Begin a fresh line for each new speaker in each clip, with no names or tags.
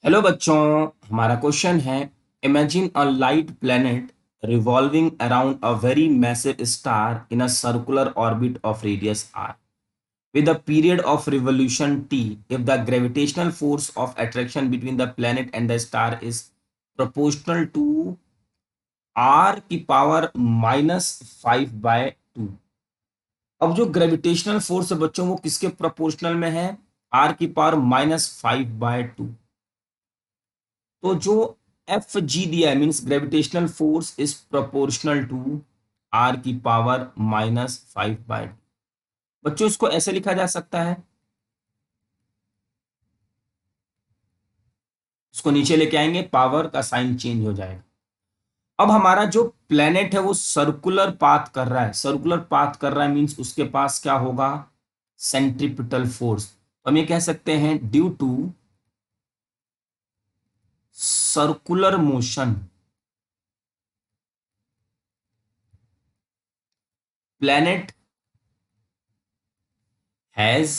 Hello बच्चों। हमारा question है, imagine a light planet revolving around a very massive star in a circular orbit of radius r with a period of revolution t if the gravitational force of attraction between the planet and the star is proportional to r की power -5/2। अब जो gravitational force है बच्चों वो किसके proportional में है? r की पावर -5/2। तो जो एफ जी दिया है means gravitational force is proportional to R की पावर -5/2। बच्चों इसको ऐसे लिखा जा सकता है, इसको नीचे लेके आएंगे, पावर का साइन चेंज हो जाएगा। अब हमारा जो प्लेनेट है वो सर्कुलर पाथ कर रहा है, सर्कुलर पाथ कर रहा है मीन्स उसके पास क्या होगा? Centripetal force. तो हम ये कह सकते हैं due to circular motion planet has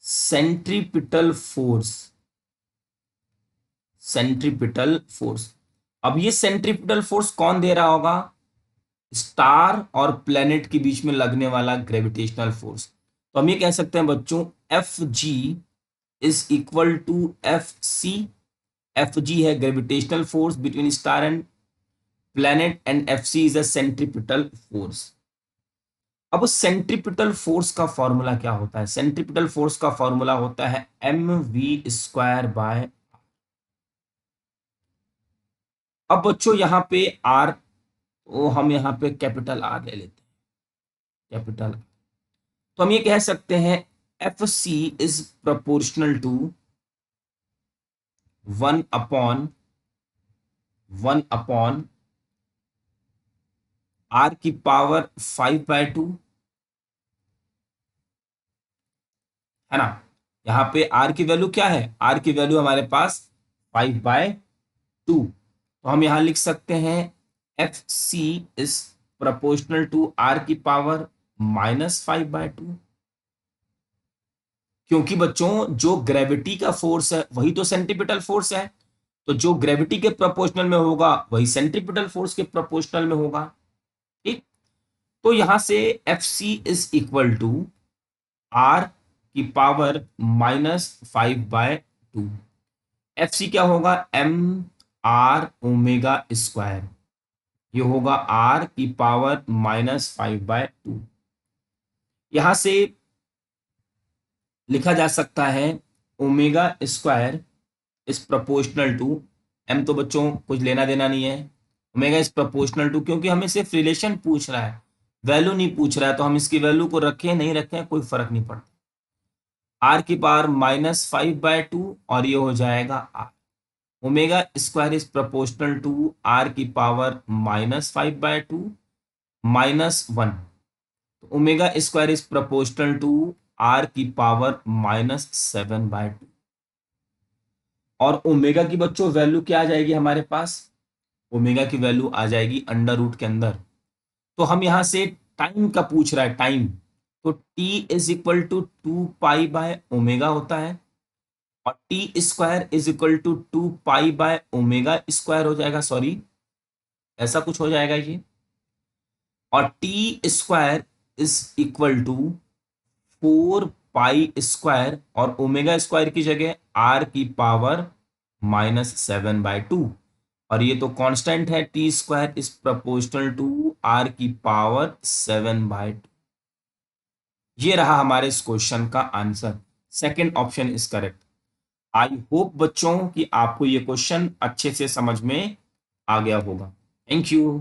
centripetal force. Centripetal force, अब ये सेंट्रीपिटल फोर्स कौन दे रहा होगा? स्टार और प्लेनेट के बीच में लगने वाला ग्रेविटेशनल फोर्स। तो हम ये कह सकते हैं बच्चों F G is equal to F C. F G है gravitational force between star and planet and F C is a centripetal force. अब सेंट्रीपिटल फोर्स का फॉर्मूला क्या होता है? सेंट्रीपिटल फोर्स का फॉर्मूला होता है एम वी स्क्वायर बाय। अब बच्चों यहाँ पे आर, तो हम यहाँ पे कैपिटल आर ले लेते हैं, कैपिटल। तो हम ये कह सकते हैं F C is proportional to 1/1/, R की पावर 5/2, है ना। यहाँ पे आर की वैल्यू क्या है? आर की वैल्यू हमारे पास 5/2। तो हम यहां लिख सकते हैं F C is proportional to R की पावर -5/2। क्योंकि बच्चों जो ग्रेविटी का फोर्स है वही तो सेंट्रीपिटल फोर्स है, तो जो ग्रेविटी के प्रोपोर्शनल में होगा वही सेंट्रीपिटल फोर्स के प्रोपोर्शनल में होगा। ठीक, तो यहां से F C is equal to R की पावर -5/2। एफ सी क्या होगा? एम आर ओमेगा स्क्वायर, ये होगा आर की पावर -5/2। यहां से लिखा जा सकता है omega square is proportional to, M तो बच्चों कुछ लेना देना नहीं है, ओमेगा इज प्रोपोर्शनल टू, क्योंकि हमें सिर्फ रिलेशन पूछ रहा है, वैल्यू नहीं पूछ रहा है, तो हम इसकी वैल्यू को रखें नहीं रखें कोई फर्क नहीं पड़ता। आर की पावर -5/2 और ये हो जाएगा R. Omega square is proportional to R की पावर -5/2 -1। तो omega square is proportional to R की पावर -7/2। और ओमेगा की बच्चों वैल्यू क्या आ जाएगी हमारे पास? ओमेगा की वैल्यू आ जाएगी अंडर रूट के अंदर। तो हम यहां से टाइम का पूछ रहा है, टाइम, तो t is equal to 2 pi omega होता है, और T square is equal to 2 pi omega square हो जाएगा, सॉरी ऐसा कुछ हो जाएगा ये। और T square is equal to 4 pi square, और ओमेगा स्क्वायर की जगह आर की पावर -7/2। और ये तो कांस्टेंट है, T square is proportional to R की पावर 7/2। ये रहा हमारे इस क्वेश्चन का answer. Second option is correct. I hope बच्चों कि आपको ये क्वेश्चन अच्छे से समझ में आ गया होगा। Thank you.